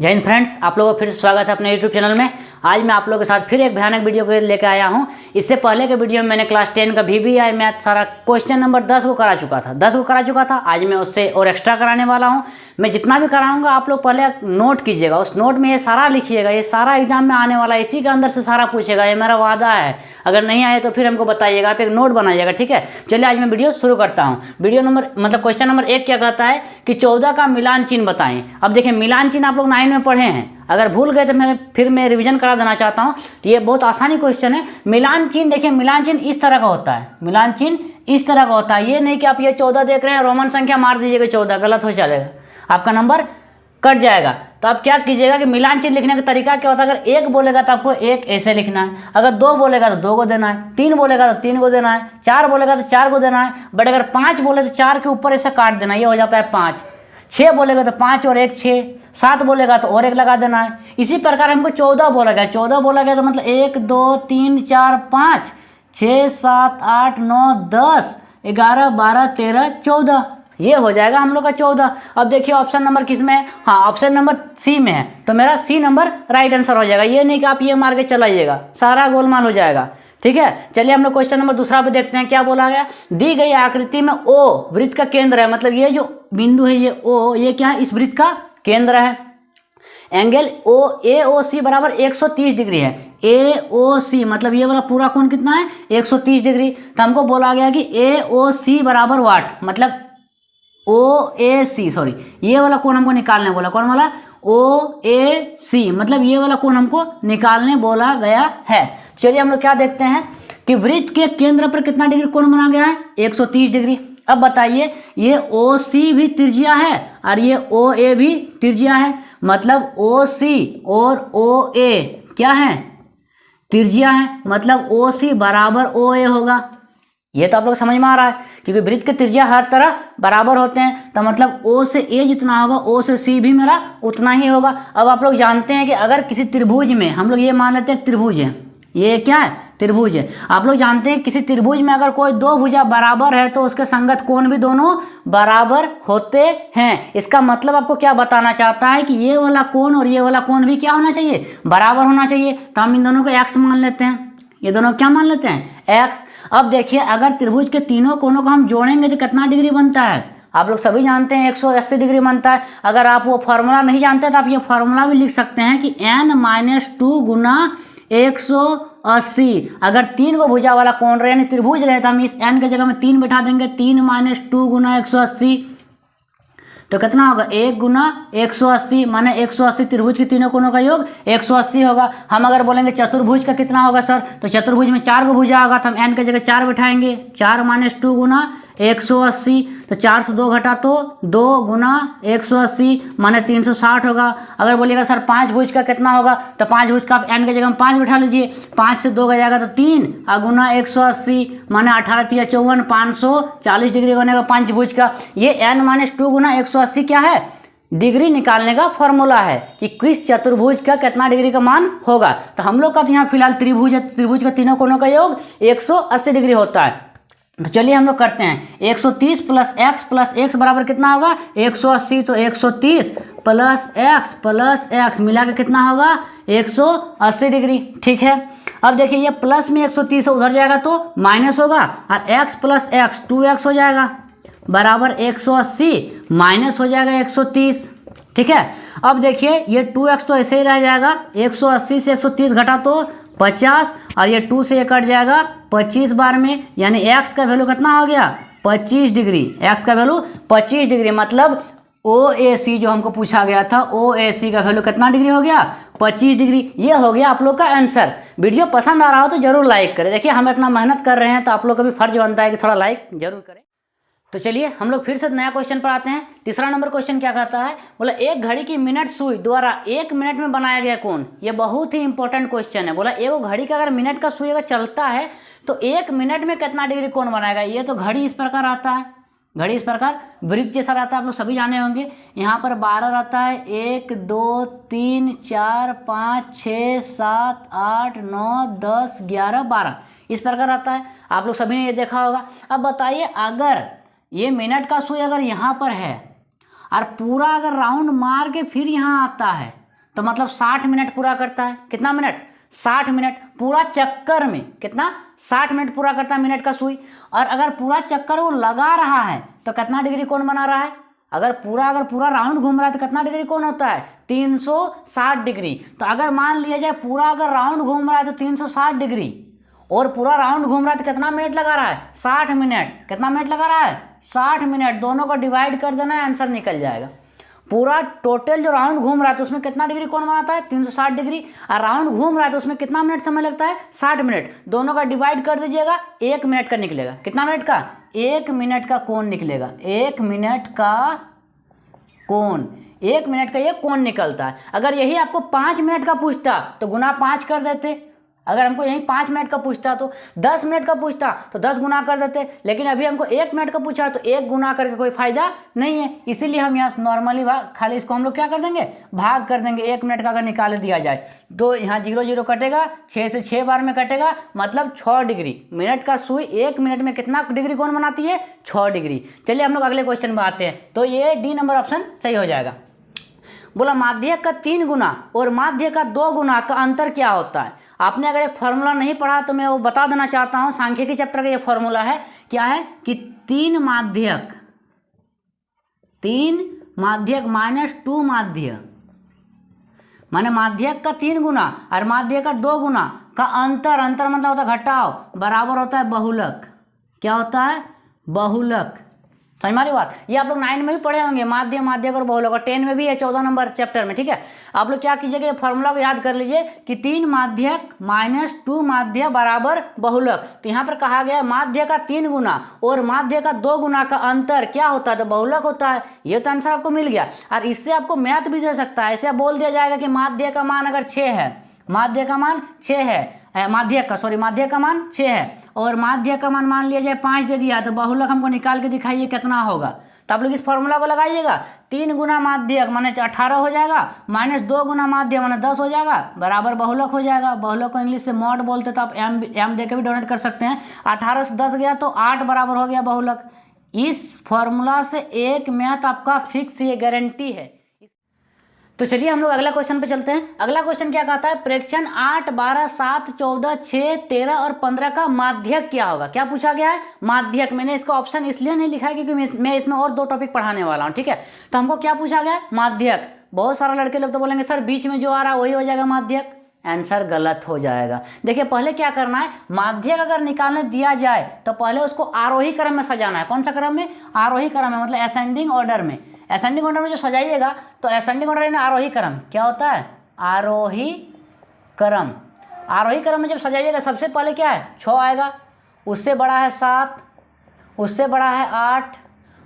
जय हिंद फ्रेंड्स, आप लोगों का फिर स्वागत है अपने यूट्यूब चैनल में। आज मैं आप लोगों के साथ फिर एक भयानक वीडियो को लेकर आया हूं। इससे पहले के वीडियो में मैंने क्लास 10 का VBI मैथ सारा क्वेश्चन नंबर 10 को करा चुका था। आज मैं उससे और एक्स्ट्रा कराने वाला हूं। मैं जितना भी कराऊंगा आप लोग पहले नोट कीजिएगा, उस नोट में ये सारा लिखिएगा। ये सारा एग्जाम में आने वाला है, इसी के अंदर से सारा पूछेगा, ये मेरा वादा है। अगर नहीं आए तो फिर हमको बताइएगा, आप एक नोट बनाइएगा, ठीक है। चलिए आज मैं वीडियो शुरू करता हूँ। क्वेश्चन नंबर 1 क्या कहता है कि 14 का मिलान चिन्ह बताएं। अब देखिए, मिलान चिन्ह आप लोग 9 में पढ़े हैं, अगर भूल गए तो मैं रिवीजन करा देना चाहता हूँ। तो ये बहुत आसानी क्वेश्चन है। मिलान चिन्ह देखिए, मिलान चिन्ह इस तरह का होता है। मिलान चिन्ह इस तरह का होता है, ये नहीं कि आप ये 14 देख रहे हैं रोमन संख्या मार दीजिएगा 14, गलत हो जाएगा, आपका नंबर कट जाएगा। तो आप क्या कीजिएगा कि मिलान चिन्ह लिखने का तरीका क्या होता है। अगर 1 बोलेगा तो आपको 1 ऐसे लिखना है, अगर 2 बोलेगा तो 2 को देना है, 3 बोलेगा तो 3 को देना है, 4 बोलेगा तो 4 को देना है। बट अगर 5 बोले तो 4 के ऊपर ऐसे काट देना, ये हो जाता है 5। 6 बोलेगा तो 5 और 1 6, 7 बोलेगा तो और 1 लगा देना है। इसी प्रकार हमको 14 बोला गया, 14 बोला गया तो मतलब 1 2 3 4 5 6 7 8 9 10 11 12 13 14, ये हो जाएगा हम लोग का 14। अब देखिए ऑप्शन नंबर किस में है, हाँ ऑप्शन नंबर सी में है, तो मेरा सी नंबर राइट आंसर हो जाएगा। ये नहीं कि आप ये मार के चलाइएगा, सारा गोलमाल हो जाएगा, ठीक है। चलिए हम लोग क्वेश्चन नंबर दूसरा पे देखते हैं क्या बोला गया। दी गई आकृति में ओ वृत्त का केंद्र है, मतलब ये जो बिंदु है ये ओ, ये क्या है, इस वृत्त का केंद्र है। एंगल ओ AOC बराबर 130 डिग्री है। AOC मतलब ये वाला पूरा कोण कितना है, 130 डिग्री। तो हमको बोला गया कि AOC बराबर वाट, मतलब OAC, सॉरी ये वाला कोण हमको निकालने बोला। कौन वाला, OAC, मतलब ये वाला कोण हमको निकालने बोला गया है। चलिए हम लोग क्या देखते हैं कि वृत्त के केंद्र पर कितना डिग्री कोण बना गया है, 130 डिग्री। अब बताइए, ये OC भी त्रिज्या है और ये OA भी त्रिज्या है, मतलब OC और OA क्या है, त्रिज्या है, मतलब OC बराबर OA होगा। ये तो आप लोग समझ में आ रहा है, क्योंकि वृत्त के त्रिज्या हर तरह बराबर होते हैं, तो मतलब O से A जितना होगा O से C भी मेरा उतना ही होगा। अब आप लोग जानते हैं कि अगर किसी त्रिभुज में, हम लोग ये मान लेते हैं त्रिभुज है, ये क्या है, त्रिभुज है। आप लोग जानते हैं किसी त्रिभुज में अगर कोई दो भुजा बराबर है तो उसके संगत कोण भी दोनों बराबर होते हैं। इसका मतलब आपको क्या बताना चाहता है कि ये वाला कोण और ये वाला कोण भी क्या होना चाहिए, बराबर होना चाहिए। तो हम इन दोनों को x मान लेते हैं, ये दोनों क्या मान लेते हैं, x। अब देखिए, अगर त्रिभुज के तीनों कोणों को हम जोड़ेंगे तो कितना डिग्री बनता है, आप लोग सभी जानते हैं 180 डिग्री बनता है। अगर आप वो फॉर्मूला नहीं जानते तो आप ये फॉर्मूला भी लिख सकते हैं कि n-2 गुना 180। अगर 3 को भुजा वाला कोण रहे यानी त्रिभुज रहे तो हम इस n के जगह में 3 बैठा देंगे, 3 - 2 गुना 180, तो कितना होगा, 1 गुना 180, माने 180 त्रिभुज के तीनों कोणों का योग 180 होगा। हम अगर बोलेंगे चतुर्भुज का कितना होगा सर, तो चतुर्भुज में 4 को भुजा होगा, तो हम n के जगह 4 बैठाएंगे, 4 - 2 गुना 180, तो 4 से 2 घटा तो 2 गुना 180 माने 360 होगा। अगर बोलिएगा सर 5 भुज का कितना होगा, तो 5 भुज का आप n के जगह में 5 बैठा लीजिए, 5 से 2 का जाएगा तो 3 गुना 180 माने 18 × 54 540 डिग्री बनेगा 5 भुज का। ये n - 2 गुना 180 क्या है, डिग्री निकालने का फॉर्मूला है कि किस चतुर्भुज का कितना डिग्री का मान होगा। तो हम लोग का तो यहाँ फिलहाल त्रिभुज है, त्रिभुज का तीनों कोणों का योग 180 डिग्री होता है। तो चलिए हम लोग करते हैं, 130 + x बराबर कितना होगा, 180, तो 130 + x मिला के कितना होगा, 180 डिग्री, ठीक है। अब देखिए, ये प्लस में 130 उधर जाएगा तो माइनस होगा, और x + x 2x हो जाएगा बराबर 180 माइनस हो जाएगा 130, ठीक है। अब देखिए, ये 2x तो ऐसे ही रह जाएगा, 180 से 130 घटा तो 50, और ये 2 से ये कट जाएगा 25 बार में, यानी x का वैल्यू कितना हो गया, 25 डिग्री। x का वैल्यू 25 डिग्री, मतलब OAC जो हमको पूछा गया था, OAC का वैल्यू कितना डिग्री हो गया, 25 डिग्री। ये हो गया आप लोग का आंसर। वीडियो पसंद आ रहा हो तो जरूर लाइक करें। देखिए, हम इतना मेहनत कर रहे हैं तो आप लोग का भी फर्ज बनता है कि थोड़ा लाइक जरूर करें। तो चलिए हम लोग फिर से नया क्वेश्चन पर आते हैं। तीसरा नंबर क्वेश्चन क्या कहता है, बोला एक घड़ी की मिनट सुई द्वारा 1 मिनट में बनाया गया कोण। ये बहुत ही इंपॉर्टेंट क्वेश्चन है। बोला एक घड़ी का अगर मिनट का सुई अगर चलता है तो 1 मिनट में कितना डिग्री कोण बनाएगा। ये तो घड़ी इस प्रकार आता है, घड़ी इस प्रकार वृत्त जैसा रहता है, आप लोग सभी जाने होंगे। यहाँ पर 12 रहता है, 1 2 3 4 5 6 7 8 9 10 11 12 इस प्रकार रहता है, आप लोग सभी ने ये देखा होगा। अब बताइए, अगर ये मिनट का सुई अगर यहाँ पर है और पूरा अगर राउंड मार के फिर यहाँ आता है तो मतलब 60 मिनट पूरा करता है। कितना मिनट? 60 मिनट पूरा चक्कर में। कितना? 60 मिनट पूरा करता है मिनट का सुई। और अगर पूरा चक्कर वो लगा रहा है तो कितना डिग्री कोण बना रहा है? अगर पूरा राउंड घूम रहा है तो कितना डिग्री कोण होता है? 360 डिग्री। तो अगर मान लिया जाए पूरा अगर राउंड घूम रहा है तो 360 डिग्री, और पूरा राउंड घूम रहा है तो कितना मिनट लगा रहा है? 60 मिनट। कितना मिनट लगा रहा है? 60 मिनट। दोनों को डिवाइड कर देना है, आंसर निकल जाएगा। पूरा टोटल जो राउंड घूम रहा है तो उसमें कितना डिग्री कोण बनाता है? 360 डिग्री। और राउंड घूम रहा है तो उसमें कितना मिनट समय लगता है? 60 मिनट। दोनों का डिवाइड कर दीजिएगा, 1 मिनट का निकलेगा। कितना मिनट का? 1 मिनट का कोण निकलेगा। 1 मिनट का कोण, 1 मिनट का ये कोण निकलता है। अगर यही आपको 5 मिनट का पूछता तो गुना 5 कर देते। अगर हमको यही 5 मिनट का पूछता तो 10 मिनट का पूछता तो 10 गुना कर देते। लेकिन अभी हमको 1 मिनट का पूछा तो 1 गुना करके कोई फायदा नहीं है, इसीलिए हम यहाँ नॉर्मली खाली इसको हम लोग क्या कर देंगे? भाग कर देंगे। 1 मिनट का अगर निकाल दिया जाए तो यहाँ 0 0 कटेगा, 6 से 6 बार में कटेगा, मतलब 6 डिग्री। मिनट का सुई 1 मिनट में कितना डिग्री कोण बनाती है? 6 डिग्री। चलिए हम लोग अगले क्वेश्चन में आते हैं। तो ये डी नंबर ऑप्शन सही हो जाएगा। बोला माध्यक का 3 गुना और माध्य का 2 गुना का अंतर क्या होता है? आपने अगर एक फॉर्मूला नहीं पढ़ा तो मैं वो बता देना चाहता हूँ। सांख्यिकी चैप्टर का ये फॉर्मूला है। क्या है कि 3 माध्यक माइनस 2 माध्य, माने माध्यक का 3 गुना और माध्य का 2 गुना का अंतर मतलब होता है घटाव, बराबर होता है बहुलक। क्या होता है? बहुलक। समझ मारी बात? ये आप लोग 9 में भी पढ़े होंगे, माध्यक और बहुलक, और 10 में भी है, 14 नंबर चैप्टर में। ठीक है, आप लोग क्या कीजिएगा, ये फॉर्मूला को याद कर लीजिए कि 3 माध्यक माइनस 2 माध्य बराबर बहुलक। तो यहाँ पर कहा गया माध्य का 3 गुना और माध्य का 2 गुना का अंतर क्या होता है? तो बहुलक होता है। ये तो आंसर आपको मिल गया। और इससे आपको मैथ भी दे सकता है। ऐसे बोल दिया जाएगा कि माध्य का मान अगर 6 है, माध्य का मान 6 है, माध्य का मान 6 है और माध्य का मान लिया जाए 5 दे दिया, तो बहुलक हमको निकाल के दिखाइए कितना होगा। तो आप लोग इस फॉर्मूला को लगाइएगा। 3 गुना माध्यक माने 18 हो जाएगा, माइनस 2 गुना माध्य माने 10 हो जाएगा, बराबर बहुलक हो जाएगा। बहुलक को इंग्लिश से मॉड बोलते तो आप एम दे के भी डोनेट कर सकते हैं। 18 से 10 गया तो 8 बराबर हो गया बहुलक। इस फॉर्मूला से एक मैथ आपका फिक्स, ये गारंटी है। तो चलिए हम लोग अगला क्वेश्चन पे चलते हैं। अगला क्वेश्चन क्या कहता है? प्रेक्षण 8, 12, 7, 14, 6, 13 और 15 का माध्यक क्या होगा? क्या पूछा गया है? माध्यक। मैंने इसका ऑप्शन इसलिए नहीं लिखा है क्योंकि मैं इसमें और 2 टॉपिक पढ़ाने वाला हूँ। ठीक है, तो हमको क्या पूछा गया है? माध्यक। बहुत सारे लड़के लोग तो बोलेंगे सर बीच में जो आ रहा है वही हो जाएगा माध्यक। आंसर गलत हो जाएगा। देखिए पहले क्या करना है, माध्यक अगर निकालने दिया जाए तो पहले उसको आरोही क्रम में सजाना है। कौन सा क्रम में? आरोही क्रम में, मतलब असेंडिंग ऑर्डर में। असेंडिंग ऑर्डर में जो सजाइएगा तो असेंडिंग ऑर्डर यानी आरोही क्रम। क्या होता है? आरोही क्रम। आरोही क्रम में जब सजाइएगा सबसे पहले क्या है? 6 आएगा, उससे बड़ा है 7, उससे बड़ा है 8,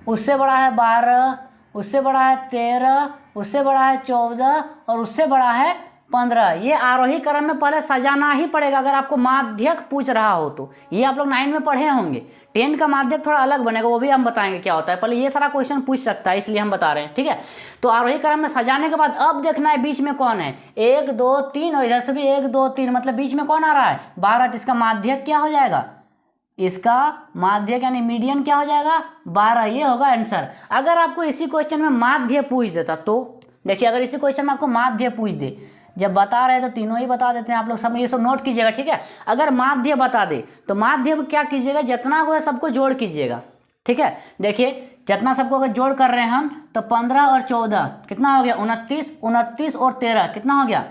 उससे बड़ा है 12, उससे बड़ा है 13, उससे बड़ा है 14 और उससे बड़ा है 15। ये आरोही क्रम में पहले सजाना ही पड़ेगा अगर आपको माध्यक पूछ रहा हो तो। ये आप लोग 9 में पढ़े होंगे। 10 का माध्यक थोड़ा अलग बनेगा, वो भी हम बताएंगे क्या होता है। पहले ये सारा क्वेश्चन पूछ सकता है, इसलिए हम बता रहे हैं। ठीक है, तो आरोही क्रम में सजाने के बाद अब देखना है बीच में कौन है। 1 2 3 और इधर से भी 1 2 3, मतलब बीच में कौन आ रहा है? 12। इसका माध्यक क्या हो जाएगा? इसका माध्यक यानी मीडियन क्या हो जाएगा? 12। ये होगा आंसर। अगर आपको इसी क्वेश्चन में माध्य पूछ देता तो देखिए, अगर इसी क्वेश्चन में आपको माध्य पूछ दे, जब बता रहे तो तीनों ही बता देते हैं आप लोग। सब ये सब नोट कीजिएगा। ठीक है, अगर माध्य बता दे तो माध्य क्या कीजिएगा, जितना को है सबको जोड़ कीजिएगा। ठीक है, देखिए जितना सबको अगर जोड़ कर रहे हैं हम तो 15 और 14 कितना हो गया? 29, 29 और 13 कितना हो गया?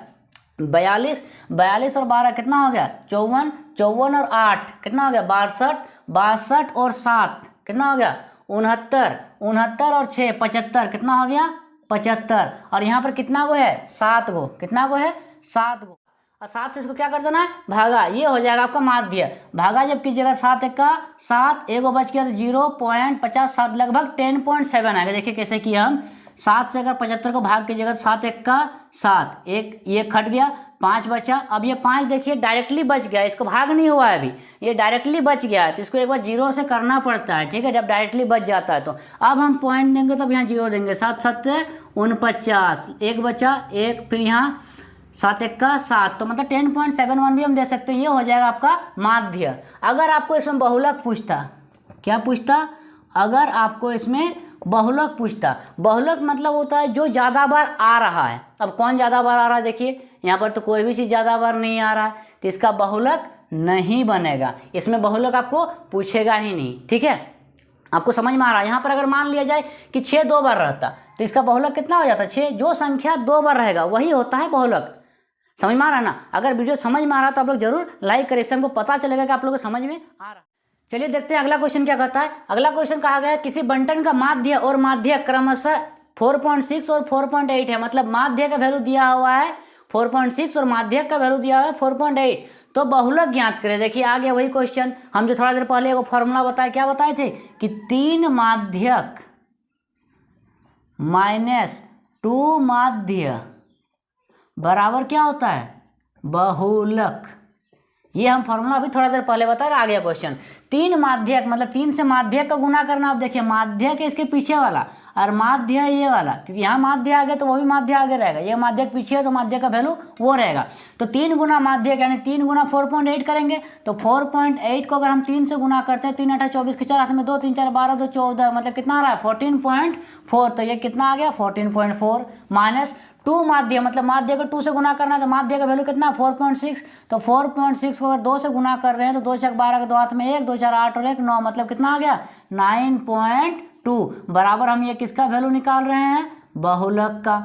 42, 42 और 12 कितना हो गया? 54, 54 और 8 कितना हो गया? 62, 62 और 7 कितना हो गया? 69, 69 और 6 75 कितना हो गया? 75। और यहाँ पर कितना गो है? 7 गो। कितना गो है? 7 गो। और 7 से इसको क्या कर देना है? भागा। ये हो जाएगा आपका माध्य। भागा जब कीजिएगा 7 1 का 7, एगो बच गया तो 0.50, 7 लगभग 10.7 आएगा। देखिए कैसे किया हम। 7 से अगर 75 को भाग कीजिएगा तो 7 1 का 7, एक ये खट गया, 5 बचा। अब ये 5 देखिए डायरेक्टली बच गया, इसको भाग नहीं हुआ है अभी, ये डायरेक्टली बच गया है। तो इसको एक बार 0 से करना पड़ता है। ठीक है, जब डायरेक्टली बच जाता है तो अब हम पॉइंट देंगे तब यहाँ 0 देंगे। 7 7 49, एक बचा, एक, फिर यहाँ 7 1 का 7, तो मतलब 10.71 भी हम दे सकते हैं। ये हो जाएगा आपका माध्य। अगर आपको इसमें बहुलक पूछता, क्या पूछता? अगर आपको इसमें बहुलक पूछता। बहुलक मतलब होता है जो ज़्यादा बार आ रहा है। अब कौन ज़्यादा बार आ रहा है, देखिए यहाँ पर तो कोई भी चीज़ ज़्यादा बार नहीं आ रहा है, तो इसका बहुलक नहीं बनेगा, इसमें बहुलक आपको पूछेगा ही नहीं। ठीक है, आपको समझ में आ रहा है। यहाँ पर अगर मान लिया जाए कि 6 2 बार रहता तो इसका बहुलक कितना हो जाता, 6। जो संख्या 2 बार रहेगा वही होता है बहुलक। समझ में आ रहा है ना। अगर वीडियो समझ में आ रहा है तो आप लोग जरूर लाइक करें, इससे हमको पता चलेगा कि आप लोगों को समझ में आ रहा है। चलिए देखते हैं अगला क्वेश्चन क्या कहता है। अगला क्वेश्चन कहा गया है किसी बंटन का माध्य और माध्यक क्रमशः 4.6 और 4.8 है। मतलब माध्य का वैल्यू दिया हुआ है 4.6 और माध्यक का वैल्यू दिया हुआ है 4.8, तो बहुलक ज्ञात करें। देखिए आ गया वही क्वेश्चन हम जो थोड़ा देर पहले एक फॉर्मूला बताए, क्या बताए थे कि 3 माध्यक माइनस 2 माध्य बराबर क्या होता है, बहुलक। ये हम फॉर्मूला अभी थोड़ा देर पहले बताया। आ गया क्वेश्चन 3 माध्यक मतलब 3 से माध्यक का गुना करना। आप देखिए माध्यक है इसके पीछे वाला और माध्य है ये वाला, क्योंकि यहाँ माध्य आगे तो वो भी माध्य आगे रहेगा, ये माध्यक पीछे है तो माध्यक का वैल्यू वो रहेगा। तो 3 गुना माध्यक यानी 3 गुना 4.8 करेंगे, तो 4.8 को अगर हम 3 से गुना करते हैं, 3 8 24 के 4 हाथ में 2 3 4 12 2 14, मतलब कितना आ रहा है 14.4। तो ये कितना आ गया 14.4 माइनस 2 माध्य मतलब माध्य को 2 से गुना करना है, तो माध्य का वैल्यू कितना 4.6। तो 4.6 को अगर 2 से गुना कर रहे हैं तो 2 6 12 के 2 हाथ में 1 2 4 8 और 1 9, मतलब कितना आ गया 9.2 बराबर। हम ये किसका वैल्यू निकाल रहे हैं, बहुलक का।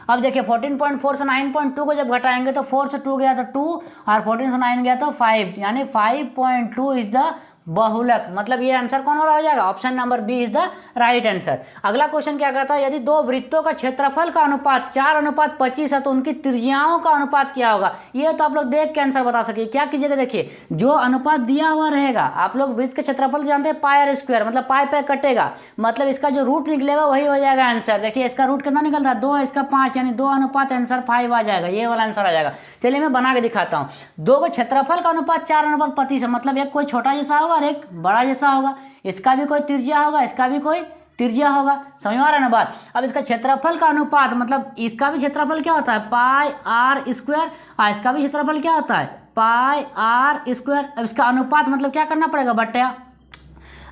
अब देखिए 14.4 से 9.2 को जब घटाएंगे तो 4 से 2 गया तो 2 और 14 से 9 गया तो 5, यानी 5.2 इज द बहुलक। मतलब ये आंसर कौन वाला हो जाएगा, option number B is the right answer. अगला क्वेश्चन क्या कहता है, यदि 2 वृत्तों का क्षेत्रफल का अनुपात 4:25 है तो उनकी त्रिज्याओं का अनुपात क्या होगा। ये तो आप लोग देख के आंसर बता सकिए। क्या कीजिएगा, देखिए जो अनुपात दिया हुआ रहेगा, आप लोग वृत्त के क्षेत्रफल जानते हैं पाई स्क्वायर, मतलब पाई पे कटेगा, मतलब इसका जो रूट निकलेगा वही हो जाएगा आंसर। देखिए इसका रूट कितना निकल रहा है 2, इसका 5, यानी 2 अनुपात आंसर 5 आ जाएगा, ये वाला आंसर आ जाएगा। चलिए मैं बना के दिखाता हूँ। 2 का क्षेत्रफल का अनुपात 4:25 है, मतलब एक कोई छोटा जैसा होगा और एक बड़ा जैसा होगा, इसका भी कोई त्रिज्या होगा, इसका भी कोई त्रिज्या होगा। समझ में आ रहा है ना बात। अब इसका क्षेत्रफल का अनुपात मतलब इसका भी क्षेत्रफल क्या होता है पाई आर स्क्वायर, और इसका भी क्षेत्रफल क्या होता है पाई आर स्क्वायर। अब इसका अनुपात मतलब क्या करना पड़ेगा बट्टा,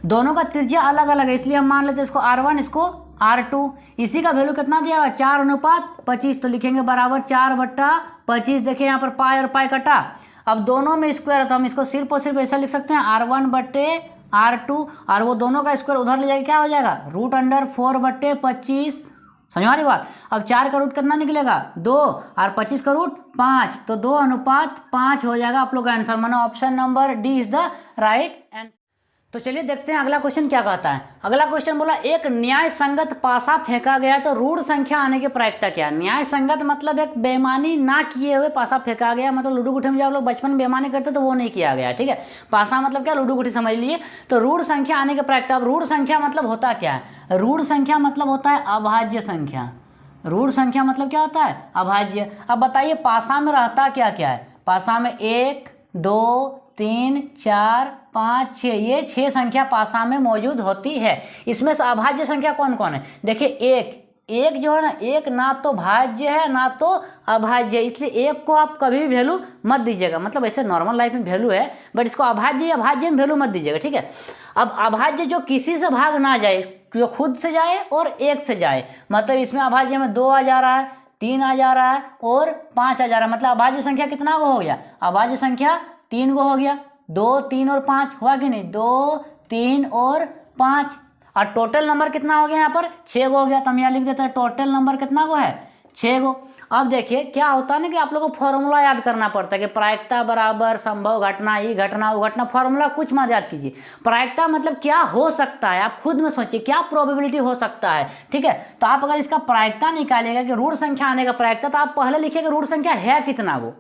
दोनों का त्रिज्या अलग अलग है, इसलिए हम मान लेते हैं इसको R1 इसको R2। इसी का वैल्यू कितना दिया हुआ 4:25, तो लिखेंगे बराबर 4/25। देखिए यहाँ पर पाई और पाई कटा, अब दोनों में स्क्वायर है तो हम इसको सिर्फ और सिर्फ ऐसा लिख सकते हैं R1/R2, और वो दोनों का स्क्वायर उधर ले जाएगा क्या हो जाएगा √4/25। समझ में आ रही बात। अब 4 का रूट कितना निकलेगा 2 और 25 का रूट 5, तो 2:5 हो जाएगा आप लोग का आंसर, मानो option number D is the right answer. तो चलिए देखते हैं अगला क्वेश्चन क्या कहता है। अगला क्वेश्चन बोला एक न्याय संगत पासा फेंका गया तो ऋण संख्या आने की प्रायिकता क्या। न्याय संगत मतलब एक बेईमानी ना किए हुए पासा फेंका गया, मतलब लूडो गुठी में जब आप लोग बचपन में बेईमानी करते तो वो नहीं किया गया। ठीक है, पासा मतलब क्या लूडो गुठी समझ लिए। तो ऋण संख्या आने की प्रायिकता। अब ऋण संख्या मतलब होता क्या है, ऋण संख्या मतलब होता है अभाज्य संख्या। ऋण संख्या मतलब क्या होता है अभाज्य। अब बताइए पासा में रहता क्या क्या है, पासा में 1 2 3 4 5 6, ये 6 संख्या पासा में मौजूद होती है। इसमें से अभाज्य संख्या कौन कौन है, देखिए एक जो है ना, एक ना तो भाज्य है ना तो अभाज्य, इसलिए एक को आप कभी भी वैल्यू मत दीजिएगा। मतलब ऐसे नॉर्मल लाइफ में वैल्यू है, बट इसको अभाज्य में वैल्यू मत दीजिएगा। ठीक है, अब अभाज्य जो किसी से भाग ना जाए, जो खुद से जाए और 1 से जाए, मतलब इसमें अभाज्य में 2 आ जा रहा है, 3 आ जा रहा है और 5 आ जा रहा है। मतलब अभाज्य संख्या कितना वो हो गया, अभाज्य संख्या 3 गो हो गया, 2 3 और 5 हुआ कि नहीं, 2 3 और 5, और टोटल नंबर कितना हो गया यहाँ पर 6 गो हो गया। तो हम यहाँ लिख देते हैं टोटल नंबर कितना गो है 6 गो। अब देखिए क्या होता है ना कि आप लोगों को फॉर्मूला याद करना पड़ता है कि प्रायिकता बराबर संभव घटना ही घटना वो घटना, फॉर्मूला कुछ मत याद कीजिए। प्रायिकता मतलब क्या हो सकता है, आप खुद में सोचिए क्या प्रोबेबिलिटी हो सकता है। ठीक है, तो आप अगर इसका प्रायिकता निकालिएगा कि ऋण संख्या आने का प्रायिकता, तो आप पहले लिखिएगा ऋण संख्या है कितना गो।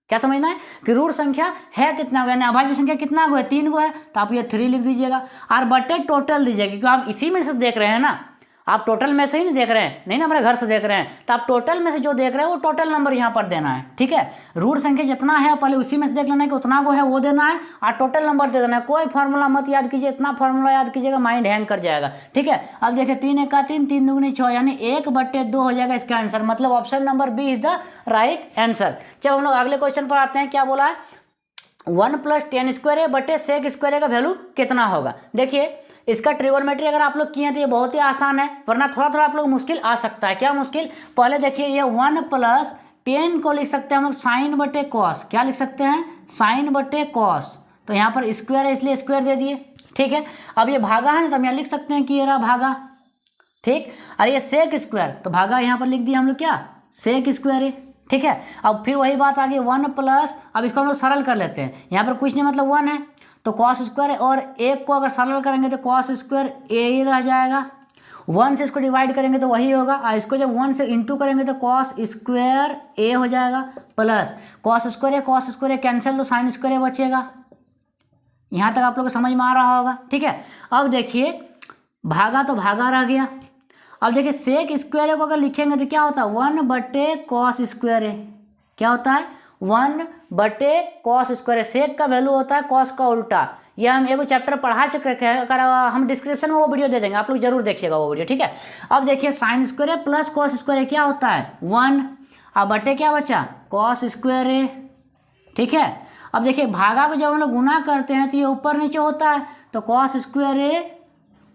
क्या समझना है कि ऋण संख्या है कितना गो, यानी अभाज्य संख्या कितना गो है 3 गो है, तो आप ये 3 लिख दीजिएगा और बटे टोटल दीजिएगा, क्योंकि आप इसी में से देख रहे हैं ना, आप टोटल में से ही नहीं देख रहे हैं, नहीं ना हमारे घर से देख रहे हैं, तो आप टोटल में से जो देख रहे हैं वो टोटल नंबर यहाँ पर देना है। ठीक है, ऋण संख्या जितना है पहले उसी में से देख लेना है कि उतना को है वो देना है और टोटल नंबर दे देना है। कोई फॉर्मूला मत याद कीजिए, इतना फॉर्मूला याद कीजिएगा माइंड हैंग कर जाएगा। ठीक है, अब देखिए 3 1 3 3 2 6, यानी 1/2 हो जाएगा इसका आंसर, मतलब option number B is the right answer. चलो हम लोग अगले क्वेश्चन पर आते हैं। क्या बोला है 1 + tan² बटे sec² का वैल्यू कितना होगा। देखिए इसका ट्रिगोनोमेट्री अगर आप लोग किए हैं तो ये बहुत ही आसान है, वरना थोड़ा थोड़ा आप लोग मुश्किल आ सकता है। क्या मुश्किल? पहले देखिए ये 1 + tan को लिख सकते हैं हम लोग साइन बटे कॉस। क्या लिख सकते हैं? साइन बटे कॉस। तो यहाँ पर स्क्वायर है इसलिए स्क्वायर दे दिए, ठीक है। अब ये भागा है ना, तो हम यहाँ लिख सकते हैं कि ये रहा भागा, ठीक। और ये सेक स्क्वायर, तो भागा यहाँ पर लिख दिया हम लोग, क्या? सेक स्क्वायर है, ठीक है। अब फिर वही बात आ गई 1 अब इसको हम लोग सरल कर लेते हैं। यहाँ पर कुछ नहीं मतलब 1 है तो कॉस स्क्वायर है, और एक को अगर सरल करेंगे तो कॉस स्क्वायर ए ही रह जाएगा। 1 से इसको डिवाइड करेंगे तो वही होगा, और इसको जब 1 से इंटू करेंगे तो कॉस स्क्वायर ए हो जाएगा, प्लस कॉस स्क्वायर कैंसिल तो साइन स्क्वायर बचेगा। यहाँ तक आप लोग को समझ में आ रहा होगा, ठीक है। अब देखिए भागा तो भागा रह गया। अब देखिए सेक स्क्वायर को अगर लिखेंगे तो क्या होता है? 1 बटे कॉस स्क्वायर है। क्या होता है? 1 बटे कॉस स्क्वायर। सेक का वैल्यू होता है कॉस का उल्टा। यह हम एक चैप्टर पढ़ा चुके हैं, अगर हम डिस्क्रिप्शन में वो वीडियो दे देंगे, आप लोग जरूर देखिएगा वो वीडियो, ठीक है। अब देखिए sine square plus cos square क्या होता है? 1। अब बटे क्या बचा? कॉस स्क्वायर है, ठीक है। अब देखिए भागा को जब हम लोग गुना करते हैं तो ये ऊपर नीचे होता है, तो कॉस स्क्वायर है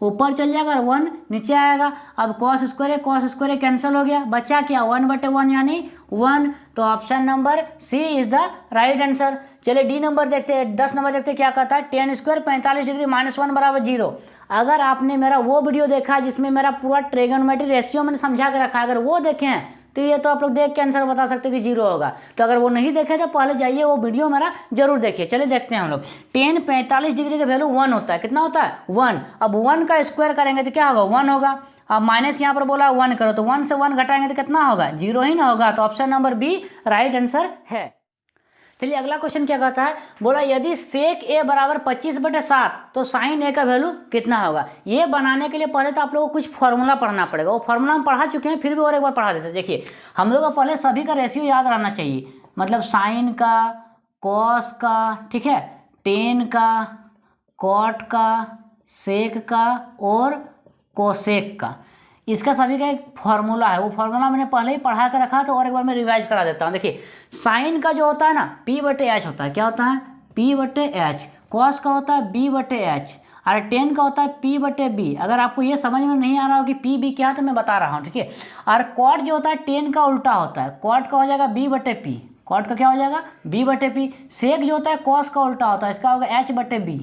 ऊपर चल जाएगा और 1 नीचे आएगा। अब कॉस स्क्वायर कैंसिल हो गया, बचा क्या? 1 बटे 1 यानी 1। तो option number C is the right answer. चलिए डी नंबर देखते हैं, 10 नंबर देखते हैं क्या कहता है। tan स्क्वायर 45 डिग्री -1 बराबर 0। अगर आपने मेरा वो वीडियो देखा जिसमें मेरा पूरा ट्रिगोनोमेट्री रेशियो मैंने समझा के रखा है, अगर वो देखें तो ये तो आप लोग देख के आंसर बता सकते हैं कि 0 होगा। तो अगर वो नहीं देखे तो पहले जाइए वो वीडियो मेरा जरूर देखिए। चलिए देखते हैं हम लोग। tan 45 डिग्री का वैल्यू 1 होता है। कितना होता है? 1। अब 1 का स्क्वायर करेंगे तो क्या होगा? 1 होगा। अब माइनस यहाँ पर बोला 1 करो, तो 1 से 1 घटाएंगे तो कितना होगा? 0 ही ना होगा। तो option number B right answer है। चलिए अगला क्वेश्चन क्या कहता है, बोला यदि सेक ए बराबर 25/7 तो साइन ए का वैल्यू कितना होगा। ये बनाने के लिए पहले तो आप लोगों को कुछ फॉर्मूला पढ़ना पड़ेगा। वो फॉर्मूला हम पढ़ा चुके हैं, फिर भी और एक बार पढ़ा देते हैं। देखिए हम लोग को पहले सभी का रेशियो याद रहना चाहिए, मतलब साइन का, कॉस का, ठीक है, टेन का, कॉट का, सेक का और कोसेक का। इसका सभी का एक फॉर्मूला है, वो फॉर्मूला मैंने पहले ही पढ़ा कर रखा, तो और एक बार मैं रिवाइज करा देता हूँ। देखिए साइन का जो होता है ना P/H होता है। क्या होता है? P/H। कॉस का होता है B/H और टेन का होता है P/B। अगर आपको ये समझ में नहीं आ रहा हो कि P/B क्या है तो मैं बता रहा हूँ, ठीक है। और कॉट जो होता है टेन का उल्टा होता है, कॉट का हो जाएगा B/P। कॉट का क्या हो जाएगा? B/P। सेक जो होता है कॉस का उल्टा होता है, इसका होगा H/B।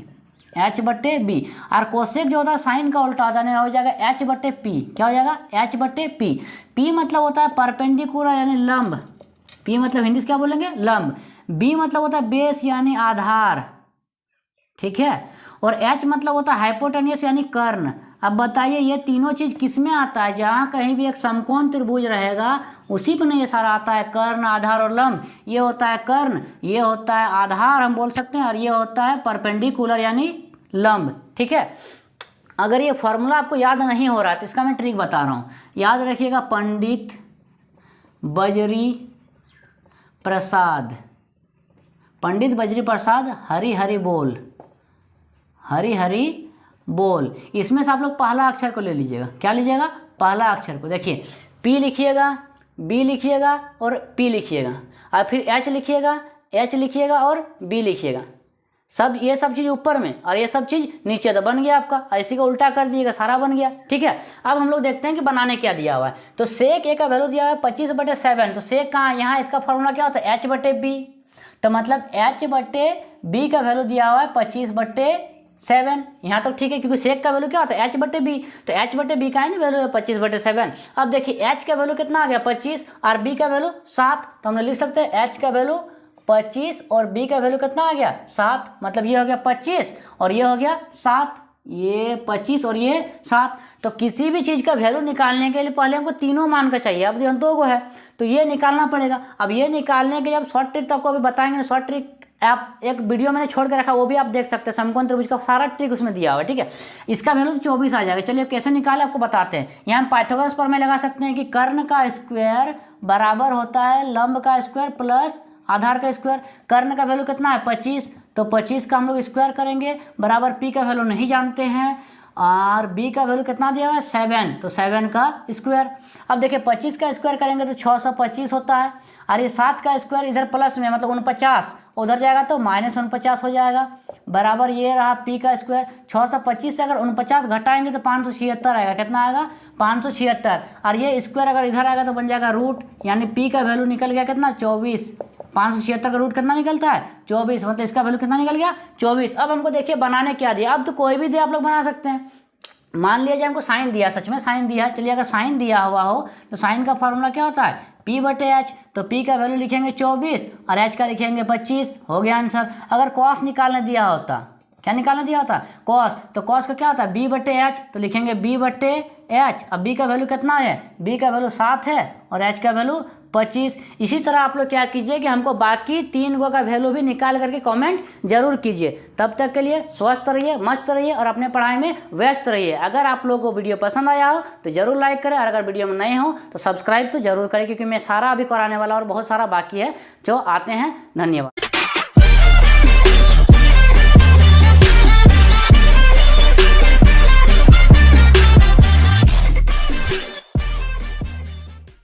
H/B। और कोसेक जो होता है साइन का उल्टा होता है, हो जाएगा H/P। क्या हो जाएगा? H/P। P मतलब होता है परपेंडिकुलर यानी लंब। P मतलब हिंदी से क्या बोलेंगे? लंब। B मतलब होता है बेस यानी आधार, ठीक है। और H मतलब होता है हाइपोटेन्यूस यानी कर्ण। अब बताइए ये तीनों चीज किस में आता है? जहाँ कहीं भी एक समकोण त्रिभुज रहेगा उसी पर ये सारा आता है, कर्ण, आधार और लंब। ये होता है कर्ण, ये होता है आधार हम बोल सकते हैं, और ये होता है परपेंडिकुलर यानी लंब, ठीक है। अगर ये फॉर्मूला आपको याद नहीं हो रहा है तो इसका मैं ट्रिक बता रहा हूँ, याद रखिएगा। पंडित बजरी प्रसाद, पंडित बजरी प्रसाद हरी हरी बोल, हरी हरी बोल। इसमें से आप लोग पहला अक्षर को ले लीजिएगा। क्या लीजिएगा? पहला अक्षर को। देखिए P लिखिएगा, B लिखिएगा और P लिखिएगा, और फिर H लिखिएगा, H लिखिएगा और B लिखिएगा। सब ये सब चीज़ ऊपर में और ये सब चीज़ नीचे। तो बन गया आपका, इसी को उल्टा कर दीजिएगा, सारा बन गया, ठीक है। अब हम लोग देखते हैं कि बनाने क्या दिया हुआ है। तो सेक ए का वैल्यू दिया हुआ है 25/7। तो सेक कहाँ? यहाँ इसका फॉर्मूला क्या होता है? H/B। तो मतलब H/B का वैल्यू दिया हुआ है 25/7। यहाँ तक ठीक है, क्योंकि सेक का वैल्यू क्या होता है? H/B। तो H/B का है ना वैल्यू है 25/7। अब देखिए H का वैल्यू कितना आ गया? 25 और B का वैल्यू 7। तो हमने लिख सकते हैं H का वैल्यू 25 और B का वैल्यू कितना आ गया? 7। मतलब ये हो गया 25 और ये हो गया 7। ये 25 और ये 7। तो किसी भी चीज़ का वैल्यू निकालने के लिए पहले हमको तीनों मान का चाहिए। अब यहाँ 2 गो है तो ये निकालना पड़ेगा। अब ये निकालने के जब शॉर्ट ट्रिक तो आपको अभी बताएंगे ना, शॉर्ट ट्रिक आप एक वीडियो मैंने छोड़ के रखा, वो भी आप देख सकते हैं। समकोण त्रिभुज का सारा ट्रिक उसमें दिया हुआ है, ठीक है। इसका वैल्यू 24 आ जाएगा। चलिए कैसे निकाले आपको बताते हैं। यहाँ हम पाइथागोरस प्रमेय लगा सकते हैं कि कर्ण का स्क्वायर बराबर होता है लंब का स्क्वायर प्लस आधार का स्क्वायर। कर्ण का वैल्यू कितना है? 25। तो 25 का हम लोग स्क्वायर करेंगे बराबर P का वैल्यू नहीं जानते हैं, और बी का वैल्यू कितना दिया हुआ है 7, तो 7 का स्क्वायर। अब देखिए 25 का स्क्वायर करेंगे तो 625 होता है, और ये 7 का स्क्वायर इधर प्लस में मतलब 49 उधर जाएगा तो -49 हो जाएगा, बराबर ये रहा पी का स्क्वायर। 625 से अगर 49 घटाएंगे तो 576 आएगा, कितना आएगा 576, और ये स्क्वायर अगर इधर आएगा तो बन जाएगा रूट, यानी पी का वैल्यू निकल गया कितना 24। 576 का रूट कितना निकलता है 24, मतलब इसका वैल्यू कितना निकल गया 24। अब हमको देखिए बनाने क्या दिया, अब तो कोई भी दे आप लोग बना सकते हैं। मान लिया जाए हमको साइन दिया, सच में साइन दिया है, चलिए अगर साइन दिया हुआ हो तो साइन का फॉर्मूला क्या होता है P/H, तो P का वैल्यू लिखेंगे 24 और H का लिखेंगे 25, हो गया आंसर। अगर कॉस निकालने दिया होता, क्या निकालने दिया होता कॉस, तो कॉस का क्या होता है B/H, तो लिखेंगे B/H। अब B का वैल्यू कितना है, B का वैल्यू 7 है और H का वैल्यू 25। इसी तरह आप लोग क्या कीजिए कि हमको बाकी 3 गो का वैल्यू भी निकाल करके कमेंट जरूर कीजिए। तब तक के लिए स्वस्थ रहिए, मस्त रहिए और अपने पढ़ाई में व्यस्त रहिए। अगर आप लोगों को वीडियो पसंद आया हो तो जरूर लाइक करें, और अगर वीडियो में नए हो तो सब्सक्राइब तो जरूर करें, क्योंकि मैं सारा अभी कराने वाला और बहुत सारा बाकी है जो आते हैं। धन्यवाद।